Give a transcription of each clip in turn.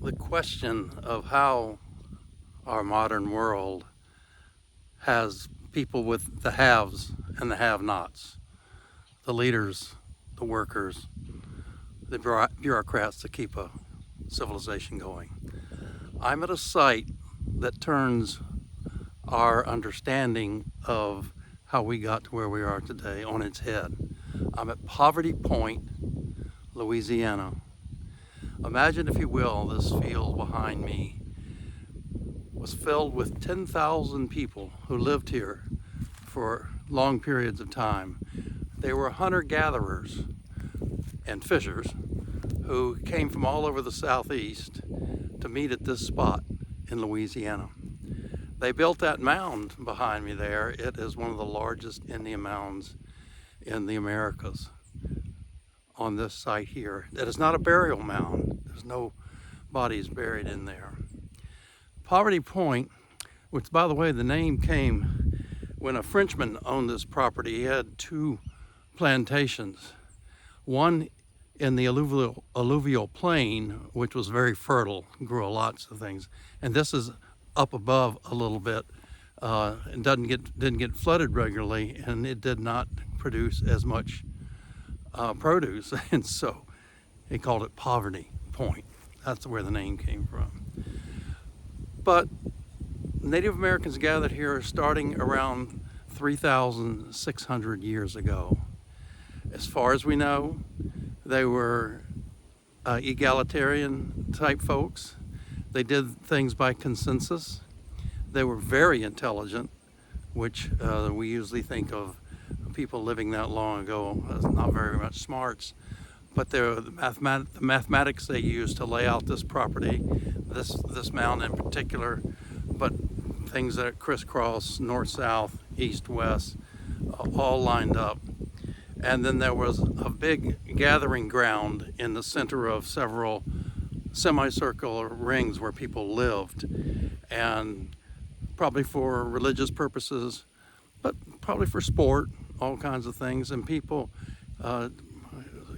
The question of how our modern world has people with the haves and the have-nots, the leaders, the workers, the bureaucrats that keep a civilization going. I'm at a site that turns our understanding of how we got to where we are today on its head. I'm at Poverty Point, Louisiana. Imagine, if you will, this field behind me was filled with 10,000 people who lived here for long periods of time. They were hunter-gatherers and fishers who came from all over the southeast to meet at this spot in Louisiana. They built that mound behind me there. It is one of the largest Indian mounds in the Americas on this site here. It is not a burial mound. There's no bodies buried in there. Poverty Point, which, by the way, the name came when a Frenchman owned this property. He had two plantations, one in the alluvial plain, which was very fertile, grew lots of things, and this is up above a little bit. It didn't get flooded regularly, and it did not produce as much produce, and so he called it Poverty Point. That's where the name came from. But Native Americans gathered here starting around 3,600 years ago. As far as we know, they were egalitarian type folks. They did things by consensus. They were very intelligent, which we usually think of people living that long ago as not very much smarts. But the mathematics they used to lay out this property, this mound in particular, but things that crisscross north-south, east-west, all lined up. And then there was a big gathering ground in the center of several semicircular rings where people lived, and probably for religious purposes, but probably for sport, all kinds of things. And people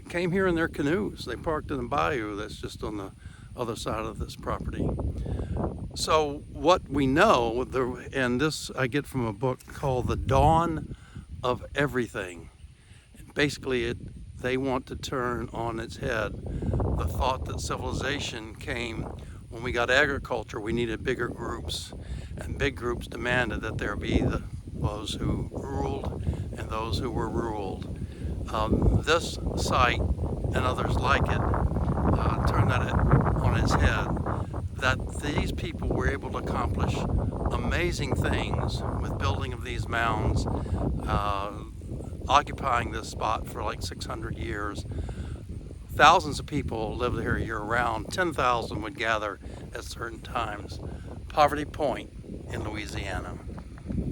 came here in their canoes. They parked in the bayou that's just on the other side of this property. So what we know, and this I get from a book called The Dawn of Everything. Basically, they want to turn on its head the thought that civilization came when we got agriculture. We needed bigger groups, and big groups demanded that there be those who ruled and those who were ruled. This site and others like it turn that on its head, that these people were able to accomplish amazing things with building of these mounds, occupying this spot for like 600 years. Thousands of people lived here year-round. 10,000 would gather at certain times. Poverty Point in Louisiana.